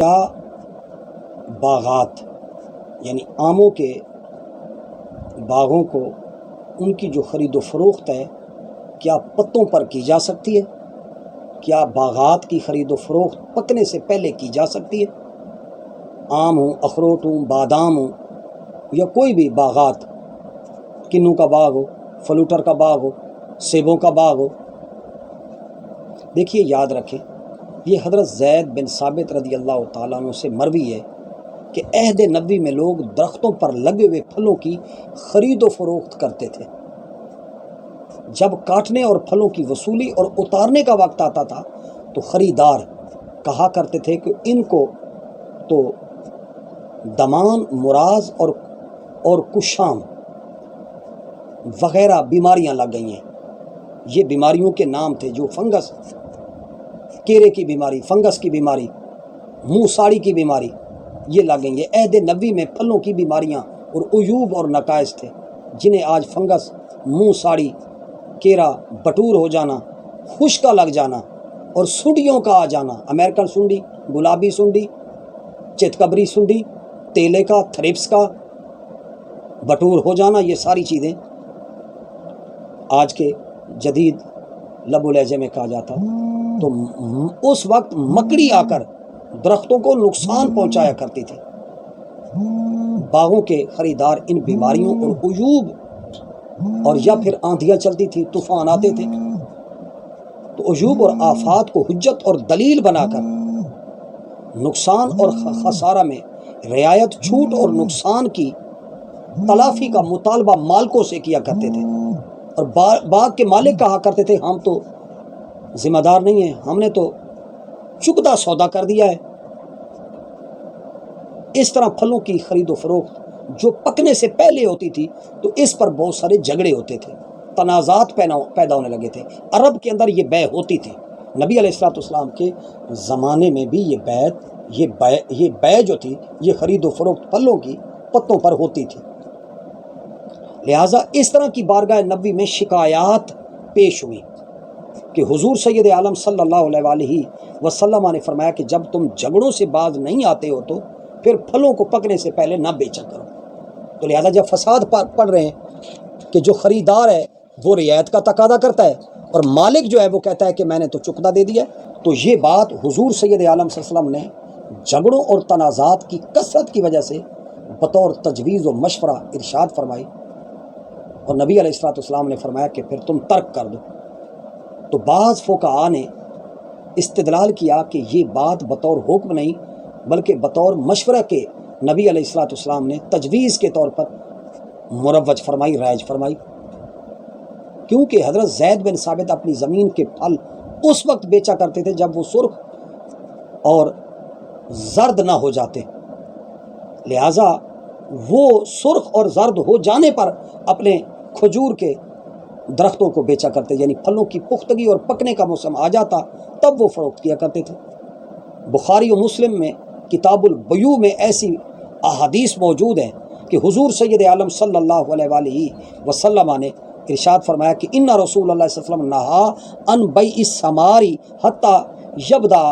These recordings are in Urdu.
کیا باغات یعنی آموں کے باغوں کو ان کی جو خرید و فروخت ہے کیا پتوں پر کی جا سکتی ہے؟ کیا باغات کی خرید و فروخت پکنے سے پہلے کی جا سکتی ہے؟ آم ہوں، اخروٹ ہوں، بادام ہوں یا کوئی بھی باغات، کنوں کا باغ ہو، فلوٹر کا باغ ہو، سیبوں کا باغ ہو۔ دیکھیے، یاد رکھیں، یہ حضرت زید بن ثابت رضی اللہ تعالیٰ عنہ سے مروی ہے کہ عہد نبوی میں لوگ درختوں پر لگے ہوئے پھلوں کی خرید و فروخت کرتے تھے۔ جب کاٹنے اور پھلوں کی وصولی اور اتارنے کا وقت آتا تھا تو خریدار کہا کرتے تھے کہ ان کو تو دمان، مراض اور کشام وغیرہ بیماریاں لگ گئی ہیں۔ یہ بیماریوں کے نام تھے جو فنگس، کیرے کی بیماری، فنگس کی بیماری، منہ ساڑی کی بیماری، یہ لگ گئی ہیں۔ عہد نبوی میں پھلوں کی بیماریاں اور عیوب اور نقائص تھے جنہیں آج فنگس، منہ ساڑی، کیرا، بٹور ہو جانا، خشکا لگ جانا اور سنڈیوں کا آ جانا، امریکن سنڈی، گلابی سنڈی، چتکبری سنڈی، تیلے کا، تھرپس کا، بٹور ہو جانا، یہ ساری چیزیں آج کے جدید لب و لہجے میں کہا جاتا۔ تو اس وقت مکڑی آ کر درختوں کو نقصان پہنچایا کرتی تھی۔ باغوں کے خریدار ان بیماریوں اور عیوب، اور یا پھر آندھیاں چلتی تھی، طوفان آتے تھے، تو عیوب اور آفات کو حجت اور دلیل بنا کر نقصان اور خسارہ میں رعایت، چھوٹ اور نقصان کی تلافی کا مطالبہ مالکوں سے کیا کرتے تھے، اور باغ کے مالک کہا کرتے تھے ہم تو ذمہ دار نہیں ہیں، ہم نے تو چکتا سودا کر دیا ہے۔ اس طرح پھلوں کی خرید و فروخت جو پکنے سے پہلے ہوتی تھی تو اس پر بہت سارے جھگڑے ہوتے تھے، تنازعات پیدا ہونے لگے تھے۔ عرب کے اندر یہ بیع ہوتی تھی۔ نبی علیہ الصلوۃ والسلام کے زمانے میں بھی یہ بیع جو تھی، یہ خرید و فروخت پھلوں کی پتوں پر ہوتی تھی۔ لہٰذا اس طرح کی بارگاہ نبوی میں شکایات پیش ہوئی کہ حضور سید عالم صلی اللہ علیہ وآلہ وسلم نے فرمایا کہ جب تم جھگڑوں سے باز نہیں آتے ہو تو پھر پھلوں کو پکنے سے پہلے نہ بیچا کرو۔ تو لہٰذا جب فساد پڑ رہے ہیں کہ جو خریدار ہے وہ رعایت کا تقاضا کرتا ہے اور مالک جو ہے وہ کہتا ہے کہ میں نے تو چکتا دے دیا، تو یہ بات حضور سید عالم صلی اللہ علیہ وسلم نے جھگڑوں اور تنازعات کی کثرت کی وجہ سے بطور تجویز و مشورہ ارشاد فرمائی، اور نبی علیہ الصلوۃ والسلام نے فرمایا کہ پھر تم ترک کر دو۔ تو بعض فقہاء نے استدلال کیا کہ یہ بات بطور حکم نہیں بلکہ بطور مشورہ کے نبی علیہ الصلوۃ والسلام نے تجویز کے طور پر مروج فرمائی، رائج فرمائی، کیونکہ حضرت زید بن ثابت اپنی زمین کے پھل اس وقت بیچا کرتے تھے جب وہ سرخ اور زرد نہ ہو جاتے، لہٰذا وہ سرخ اور زرد ہو جانے پر اپنے کھجور کے درختوں کو بیچا کرتے، یعنی پھلوں کی پختگی اور پکنے کا موسم آ جاتا تب وہ فروخت کیا کرتے تھے۔ بخاری و مسلم میں کتاب البیوع میں ایسی احادیث موجود ہیں کہ حضور سید عالم صلی اللہ علیہ وآلہ وسلم نے ارشاد فرمایا کہ ان رسول اللہ صلی اللہ علیہ وسلم نہا ان بیع الثمار حتی یبدا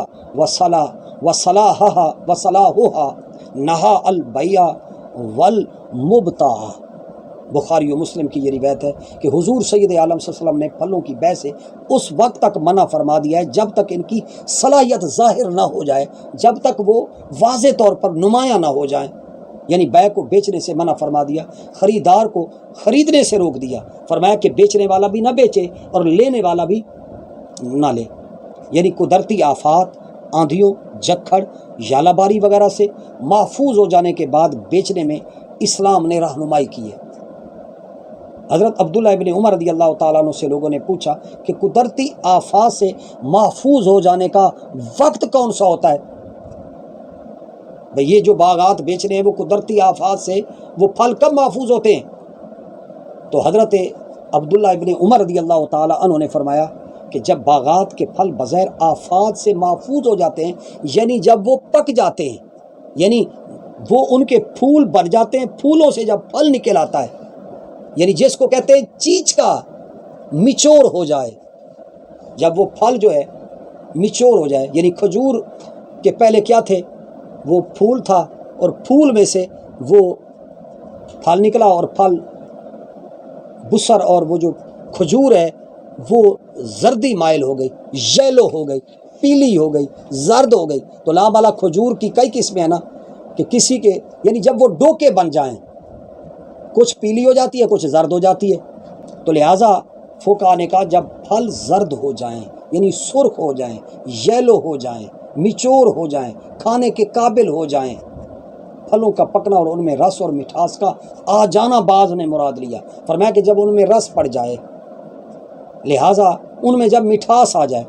وصلاحها نہا البیع والمبتاع۔ بخاری و مسلم کی یہ روایت ہے کہ حضور سید عالم صلی اللہ علیہ وسلم نے پھلوں کی بیع سے اس وقت تک منع فرما دیا ہے جب تک ان کی صلاحیت ظاہر نہ ہو جائے، جب تک وہ واضح طور پر نمایاں نہ ہو جائیں، یعنی بیع کو بیچنے سے منع فرما دیا، خریدار کو خریدنے سے روک دیا، فرمایا کہ بیچنے والا بھی نہ بیچے اور لینے والا بھی نہ لے، یعنی قدرتی آفات، آندھیوں، جھکڑ، ژالہ باری وغیرہ سے محفوظ ہو جانے کے بعد بیچنے میں اسلام نے رہنمائی کی ہے۔ حضرت عبداللہ ابن عمر رضی اللہ تعالیٰ عنہ سے لوگوں نے پوچھا کہ قدرتی آفات سے محفوظ ہو جانے کا وقت کون سا ہوتا ہے؟ یہ جو باغات بیچنے ہیں وہ قدرتی آفات سے وہ پھل کب محفوظ ہوتے ہیں؟ تو حضرت عبداللہ ابن عمر رضی اللہ تعالیٰ عنہ نے فرمایا کہ جب باغات کے پھل بغیر آفات سے محفوظ ہو جاتے ہیں، یعنی جب وہ پک جاتے ہیں، یعنی وہ ان کے پھول بھر جاتے ہیں، پھولوں سے جب پھل نکل آتا ہے، یعنی جس کو کہتے ہیں چیچ کا میچور ہو جائے، جب وہ پھل جو ہے میچور ہو جائے، یعنی کھجور کے پہلے کیا تھے؟ وہ پھول تھا اور پھول میں سے وہ پھل نکلا، اور پھل بسر اور وہ جو کھجور ہے وہ زردی مائل ہو گئی، یلو ہو گئی، پیلی ہو گئی، زرد ہو گئی۔ تو لا بالا کھجور کی کئی قسمیں ہیں نا، کہ کسی کے یعنی جب وہ ڈوکے بن جائیں، کچھ پیلی ہو جاتی ہے، کچھ زرد ہو جاتی ہے۔ تو لہٰذا فقہا نے کہا جب پھل زرد ہو جائیں یعنی سرخ ہو جائیں، یلو ہو جائیں، میچور ہو جائیں، کھانے کے قابل ہو جائیں، پھلوں کا پکنا اور ان میں رس اور مٹھاس کا آ جانا بعض نے مراد لیا، فرمایا کہ جب ان میں رس پڑ جائے، لہٰذا ان میں جب مٹھاس آ جائے،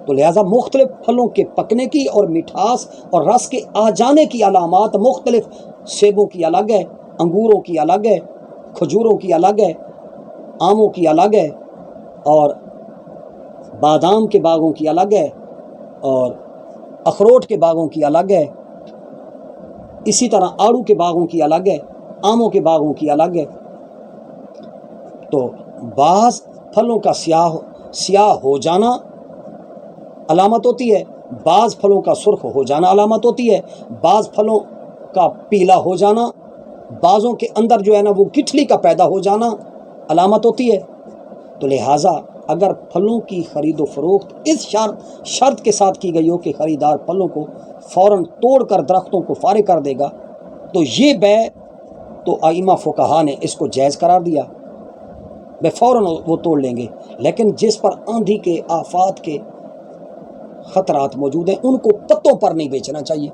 تو لہٰذا مختلف پھلوں کے پکنے کی اور مٹھاس اور رس کے آ جانے کی علامات مختلف، سیبوں کی الگ ہے، انگوروں کی الگ ہے، کھجوروں کی الگ ہے، آموں کی الگ ہے، اور بادام کے باغوں کی الگ ہے، اور اخروٹ کے باغوں کی الگ ہے، اسی طرح آڑو کے باغوں کی الگ ہے، آموں کے باغوں کی الگ ہے۔ تو بعض پھلوں کا سیاہ ہو جانا علامت ہوتی ہے، بعض پھلوں کا سرخ ہو جانا علامت ہوتی ہے، بعض پھلوں کا پیلا ہو جانا، بعضوں کے اندر جو ہے نا وہ گٹھلی کا پیدا ہو جانا علامت ہوتی ہے۔ تو لہٰذا اگر پھلوں کی خرید و فروخت اس شرط کے ساتھ کی گئی ہو کہ خریدار پھلوں کو فوراً توڑ کر درختوں کو فارغ کر دے گا، تو یہ بیع تو ائمہ فقہا نے اس کو جائز قرار دیا، بے فوراً وہ توڑ لیں گے۔ لیکن جس پر آندھی کے آفات کے خطرات موجود ہیں ان کو پتوں پر نہیں بیچنا چاہیے۔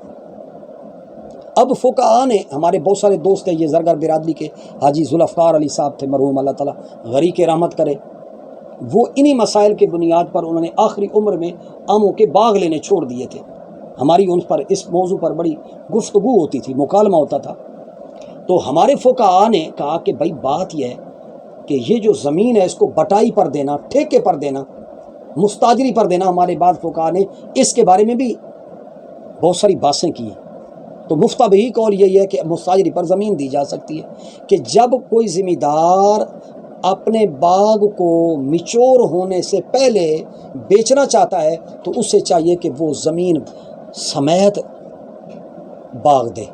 اب فقہا نے، ہمارے بہت سارے دوست ہیں، یہ زرگر برادری کے حاجی ذوالفقار علی صاحب تھے مرحوم، اللہ تعالیٰ غری کے رحمت کرے، وہ انہی مسائل کے بنیاد پر انہوں نے آخری عمر میں آموں کے باغ لینے چھوڑ دیے تھے۔ ہماری ان پر اس موضوع پر بڑی گفتگو ہوتی تھی، مکالمہ ہوتا تھا۔ تو ہمارے فقہا نے کہا کہ بھائی بات یہ ہے کہ یہ جو زمین ہے اس کو بٹائی پر دینا، ٹھیکے پر دینا، مستاجری پر دینا، ہمارے بعد فقہا نے اس کے بارے میں بھی بہت ساری باتیں کی ہیں۔ تو مفتبی قول یہی ہے کہ مستاجری پر زمین دی جا سکتی ہے کہ جب کوئی ذمہ دار اپنے باغ کو میچور ہونے سے پہلے بیچنا چاہتا ہے تو اسے چاہیے کہ وہ زمین سمیت باغ دے،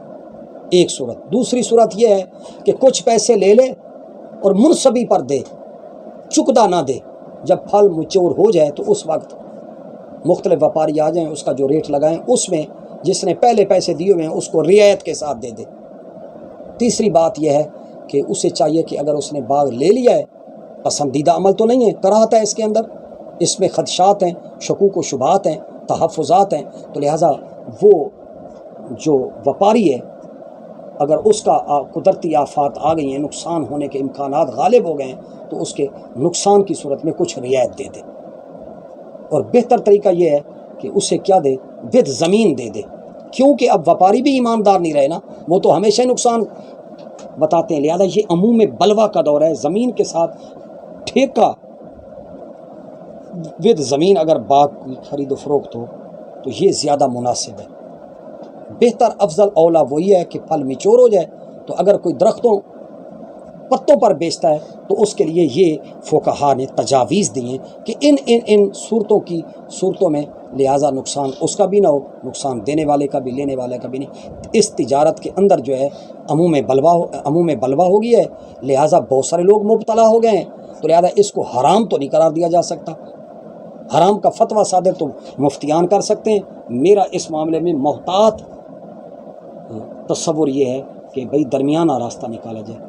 ایک صورت۔ دوسری صورت یہ ہے کہ کچھ پیسے لے لے اور منصبی پر دے، چکتا نہ دے، جب پھل میچور ہو جائے تو اس وقت مختلف وپاری آ جائیں، اس کا جو ریٹ لگائیں اس میں جس نے پہلے پیسے دیے ہوئے ہیں اس کو رعایت کے ساتھ دے دے۔ تیسری بات یہ ہے کہ اسے چاہیے کہ اگر اس نے باغ لے لیا ہے، پسندیدہ عمل تو نہیں ہے، کراہت ہے اس کے اندر، اس میں خدشات ہیں، شکوک و شبہات ہیں، تحفظات ہیں، تو لہٰذا وہ جو وپاری ہے اگر اس کا قدرتی آفات آ گئی ہیں، نقصان ہونے کے امکانات غالب ہو گئے ہیں، تو اس کے نقصان کی صورت میں کچھ رعایت دے دے۔ اور بہتر طریقہ یہ ہے کہ اسے کیا دے، ود زمین دے دے، کیونکہ اب وپاری بھی ایماندار نہیں رہے نا، وہ تو ہمیشہ نقصان بتاتے ہیں۔ لہذا یہ عموم بلوا کا دور ہے، زمین کے ساتھ ٹھیکہ ود زمین اگر باغ کی خرید و فروخت ہو تو یہ زیادہ مناسب ہے۔ بہتر افضل اولا وہی ہے کہ پھل میچور ہو جائے، تو اگر کوئی درختوں پتوں پر بیچتا ہے تو اس کے لیے یہ فقہا نے تجاویز دی ہیں کہ ان صورتوں میں لہٰذا نقصان اس کا بھی نہ ہو، نقصان دینے والے کا بھی، لینے والے کا بھی نہیں۔ اس تجارت کے اندر جو ہے عموم بلوا ہو گیا ہے، لہٰذا بہت سارے لوگ مبتلا ہو گئے ہیں، تو لہٰذا اس کو حرام تو نہیں قرار دیا جا سکتا۔ حرام کا فتویٰ صادر تو مفتیان کر سکتے ہیں۔ میرا اس معاملے میں محتاط تصور یہ ہے کہ بھئی درمیانہ راستہ نکالا جائے۔